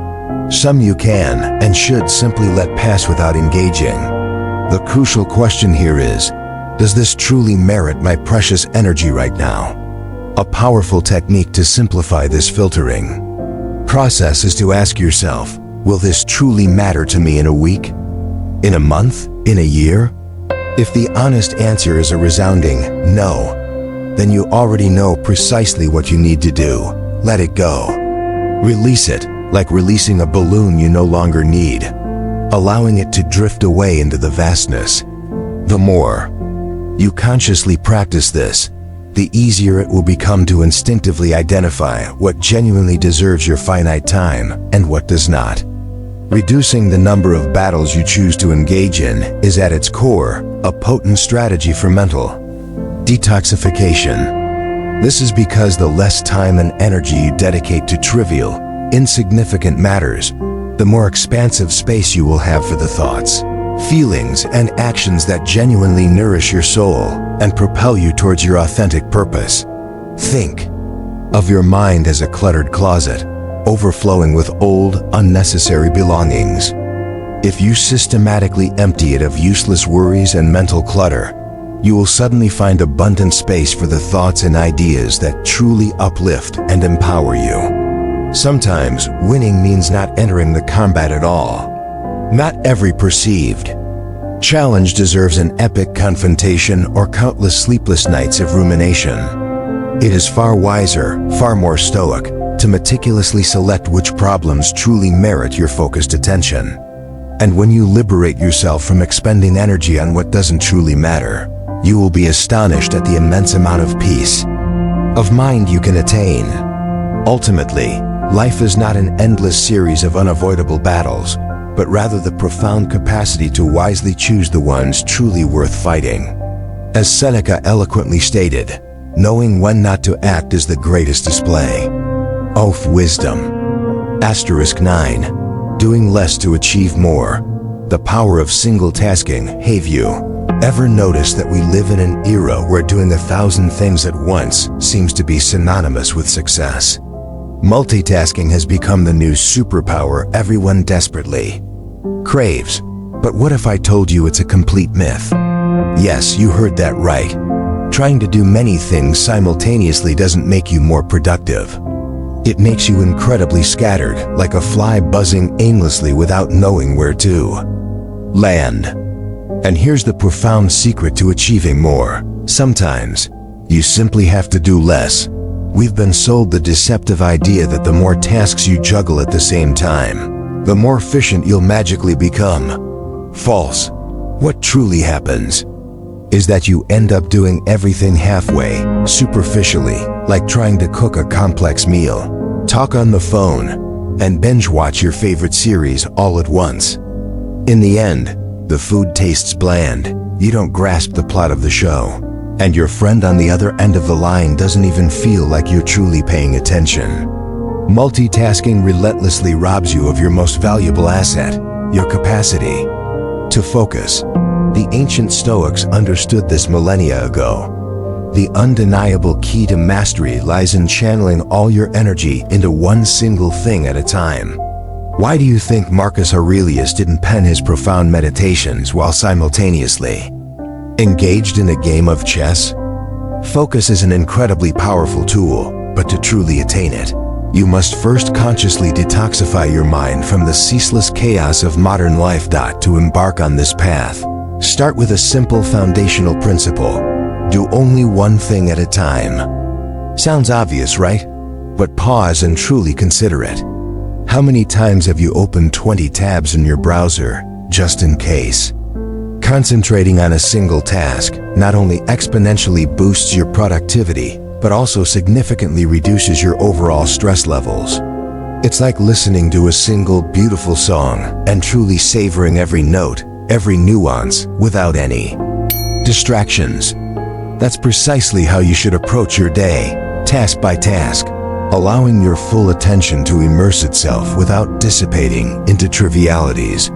Some you can and should simply let pass without engaging. The crucial question here is, does this truly merit my precious energy right now? A powerful technique to simplify this filtering process is to ask yourself, will this truly matter to me in a week? In a month? In a year? If the honest answer is a resounding no, then you already know precisely what you need to do. Let it go. Release it, like releasing a balloon you no longer need, allowing it to drift away into the vastness. The more you consciously practice this, the easier it will become to instinctively identify what genuinely deserves your finite time and what does not. Reducing the number of battles you choose to engage in is at its core a potent strategy for mental detoxification. This is because the less time and energy you dedicate to trivial, insignificant matters, the more expansive space you will have for the thoughts, feelings, and actions that genuinely nourish your soul and propel you towards your authentic purpose. Think of your mind as a cluttered closet, overflowing with old, unnecessary belongings. If you systematically empty it of useless worries and mental clutter, you will suddenly find abundant space for the thoughts and ideas that truly uplift and empower you. Sometimes winning means not entering the combat at all. Not every perceived challenge deserves an epic confrontation or countless sleepless nights of rumination. It is far wiser, far more stoic, to meticulously select which problems truly merit your focused attention. And when you liberate yourself from expending energy on what doesn't truly matter, you will be astonished at the immense amount of peace of mind you can attain. Ultimately, life is not an endless series of unavoidable battles, but rather the profound capacity to wisely choose the ones truly worth fighting. As Seneca eloquently stated, knowing when not to act is the greatest display of wisdom. Asterisk 9. Doing less to achieve more. The power of single tasking. Have you ever noticed that we live in an era where doing 1,000 things at once seems to be synonymous with success? Multitasking has become the new superpower everyone desperately craves. But what if I told you it's a complete myth? Yes, you heard that right. Trying to do many things simultaneously doesn't make you more productive. It makes you incredibly scattered, like a fly buzzing aimlessly without knowing where to land. And here's the profound secret to achieving more. Sometimes, you simply have to do less. We've been sold the deceptive idea that the more tasks you juggle at the same time, the more efficient you'll magically become. False. What truly happens is that you end up doing everything halfway, superficially, like trying to cook a complex meal, talk on the phone, and binge watch your favorite series all at once. In the end, the food tastes bland, you don't grasp the plot of the show, and your friend on the other end of the line doesn't even feel like you're truly paying attention. Multitasking relentlessly robs you of your most valuable asset, your capacity to focus. The ancient Stoics understood this millennia ago. The undeniable key to mastery lies in channeling all your energy into one single thing at a time. Why do you think Marcus Aurelius didn't pen his profound meditations while simultaneously engaged in a game of chess? Focus is an incredibly powerful tool, but to truly attain it, you must first consciously detoxify your mind from the ceaseless chaos of modern life. To embark on this path, start with a simple foundational principle. Do only one thing at a time. Sounds obvious, right? But pause and truly consider it. How many times have you opened 20 tabs in your browser, just in case? Concentrating on a single task not only exponentially boosts your productivity, but also significantly reduces your overall stress levels. It's like listening to a single beautiful song and truly savoring every note, every nuance, without any distractions. That's precisely how you should approach your day, task by task, allowing your full attention to immerse itself without dissipating into trivialities.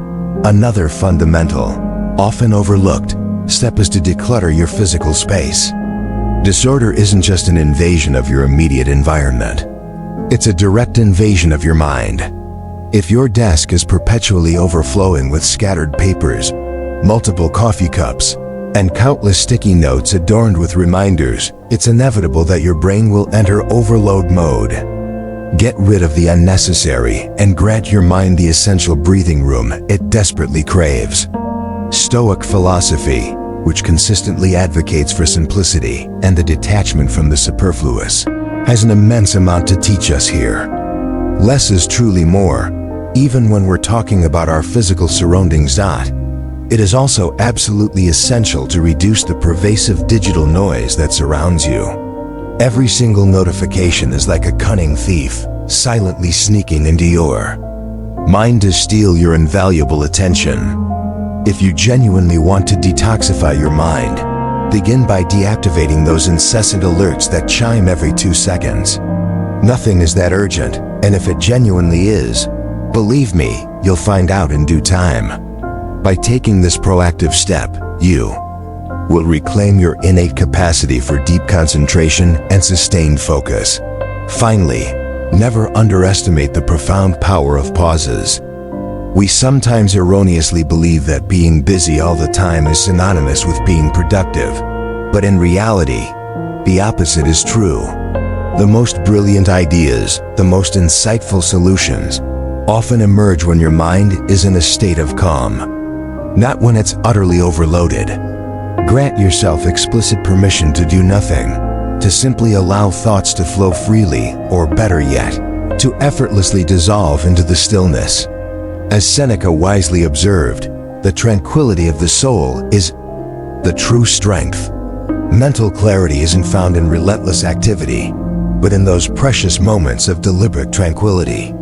Another fundamental, often overlooked, step is to declutter your physical space. Disorder isn't just an invasion of your immediate environment. It's a direct invasion of your mind. If your desk is perpetually overflowing with scattered papers, multiple coffee cups, and countless sticky notes adorned with reminders, it's inevitable that your brain will enter overload mode. Get rid of the unnecessary and grant your mind the essential breathing room it desperately craves. Stoic philosophy, which consistently advocates for simplicity and the detachment from the superfluous, has an immense amount to teach us here. Less is truly more, even when we're talking about our physical surroundings. It is also absolutely essential to reduce the pervasive digital noise that surrounds you. Every single notification is like a cunning thief, silently sneaking into your mind to steal your invaluable attention. If you genuinely want to detoxify your mind, begin by deactivating those incessant alerts that chime every 2 seconds. Nothing is that urgent, and if it genuinely is, believe me, you'll find out in due time. By taking this proactive step, you will reclaim your innate capacity for deep concentration and sustained focus. Finally, never underestimate the profound power of pauses. We sometimes erroneously believe that being busy all the time is synonymous with being productive, but in reality, the opposite is true. The most brilliant ideas, the most insightful solutions, often emerge when your mind is in a state of calm, not when it's utterly overloaded. Grant yourself explicit permission to do nothing, to simply allow thoughts to flow freely, or better yet, to effortlessly dissolve into the stillness. As Seneca wisely observed, the tranquility of the soul is the true strength. Mental clarity isn't found in relentless activity, but in those precious moments of deliberate tranquility.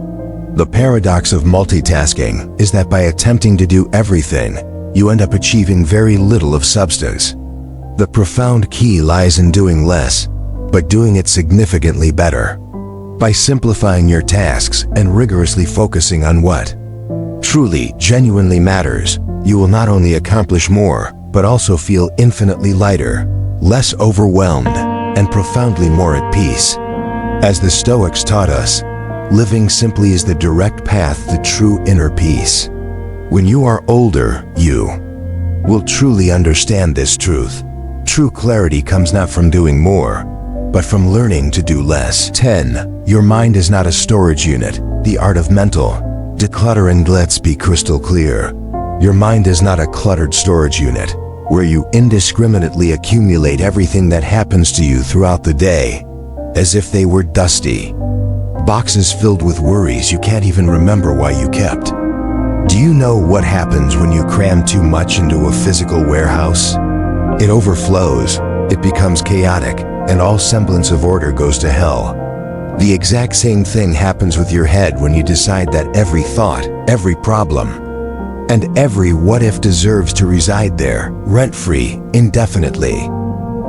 The paradox of multitasking is that by attempting to do everything, you end up achieving very little of substance. The profound key lies in doing less, but doing it significantly better. By simplifying your tasks and rigorously focusing on what truly, genuinely matters, you will not only accomplish more, but also feel infinitely lighter, less overwhelmed, and profoundly more at peace. As the Stoics taught us, living simply is the direct path to true inner peace. When you are older, you will truly understand this truth. True clarity comes not from doing more, but from learning to do less. 10. Your mind is not a storage unit. The art of mental decluttering. Let's be crystal clear. Your mind is not a cluttered storage unit, where you indiscriminately accumulate everything that happens to you throughout the day, as if they were dusty boxes filled with worries you can't even remember why you kept. Do you know what happens when you cram too much into a physical warehouse? It overflows, it becomes chaotic, and all semblance of order goes to hell. The exact same thing happens with your head when you decide that every thought, every problem, and every what-if deserves to reside there, rent-free, indefinitely.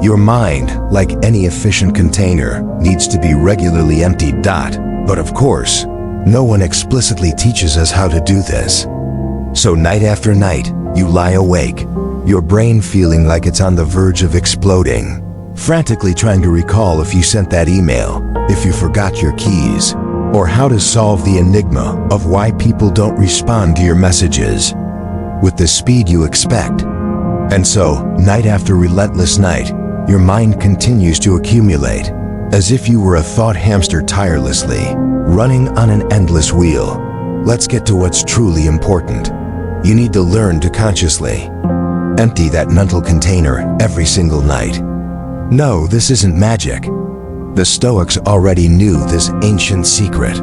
Your mind, like any efficient container, needs to be regularly emptied. But of course, no one explicitly teaches us how to do this. So night after night, you lie awake, your brain feeling like it's on the verge of exploding, frantically trying to recall if you sent that email, if you forgot your keys, or how to solve the enigma of why people don't respond to your messages with the speed you expect. And so, night after relentless night, your mind continues to accumulate, as if you were a thought hamster tirelessly, running on an endless wheel. Let's get to what's truly important. You need to learn to consciously empty that mental container every single night. No, this isn't magic. The Stoics already knew this ancient secret.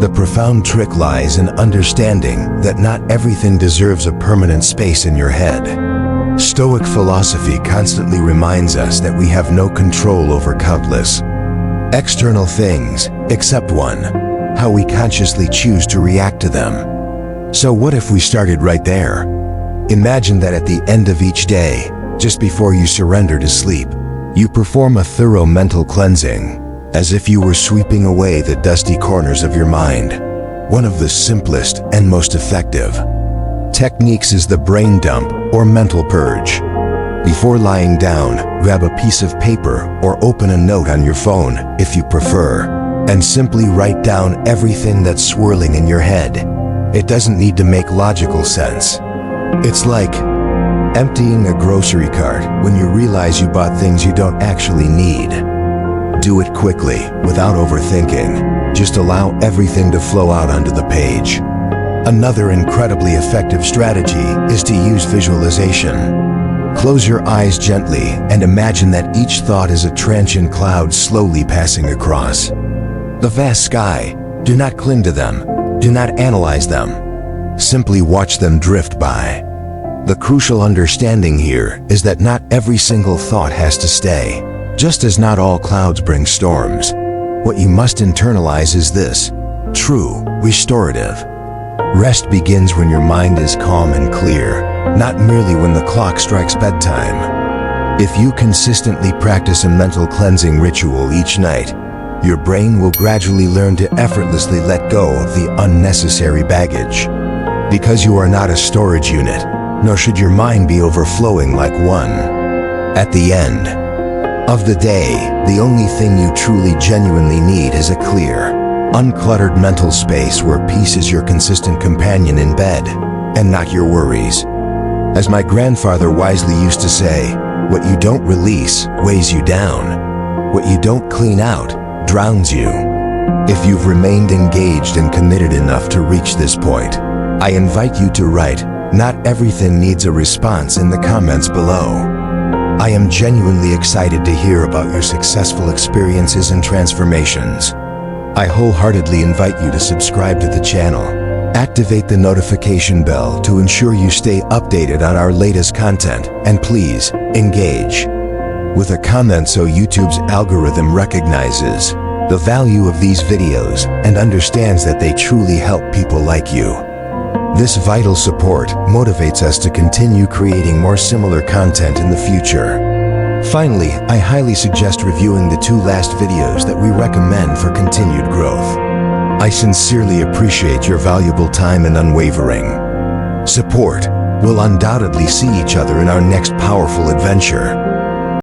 The profound trick lies in understanding that not everything deserves a permanent space in your head. Stoic philosophy constantly reminds us that we have no control over countless external things, except one: how we consciously choose to react to them. So what if we started right there? Imagine that at the end of each day, just before you surrender to sleep, you perform a thorough mental cleansing, as if you were sweeping away the dusty corners of your mind. One of the simplest and most effective techniques is the brain dump or mental purge. Before lying down, grab a piece of paper or open a note on your phone if you prefer. and simply write down everything that's swirling in your head. It doesn't need to make logical sense. It's like emptying a grocery cart when you realize you bought things you don't actually need. Do it quickly, without overthinking. Just allow everything to flow out onto the page. Another incredibly effective strategy is to use visualization. Close your eyes gently and imagine that each thought is a transient cloud slowly passing across the vast sky. Do not cling to them. Do not analyze them. Simply watch them drift by. The crucial understanding here is that not every single thought has to stay, just as not all clouds bring storms. What you must internalize is this: true, restorative. Rest begins when your mind is calm and clear, not merely when the clock strikes bedtime. If you consistently practice a mental cleansing ritual each night, your brain will gradually learn to effortlessly let go of the unnecessary baggage. Because you are not a storage unit, nor should your mind be overflowing like one. At the end of the day, the only thing you truly genuinely need is a clear, uncluttered mental space where peace is your consistent companion in bed, and not your worries. As my grandfather wisely used to say, what you don't release weighs you down. What you don't clean out drowns you. If you've remained engaged and committed enough to reach this point, I invite you to write, "Not everything needs a response," in the comments below. I am genuinely excited to hear about your successful experiences and transformations. I wholeheartedly invite you to subscribe to the channel. Activate the notification bell to ensure you stay updated on our latest content, and please, engage with a comment so YouTube's algorithm recognizes the value of these videos and understands that they truly help people like you. This vital support motivates us to continue creating more similar content in the future. Finally, I highly suggest reviewing the 2 last videos that we recommend for continued growth. I sincerely appreciate your valuable time and unwavering support. We'll undoubtedly see each other in our next powerful adventure.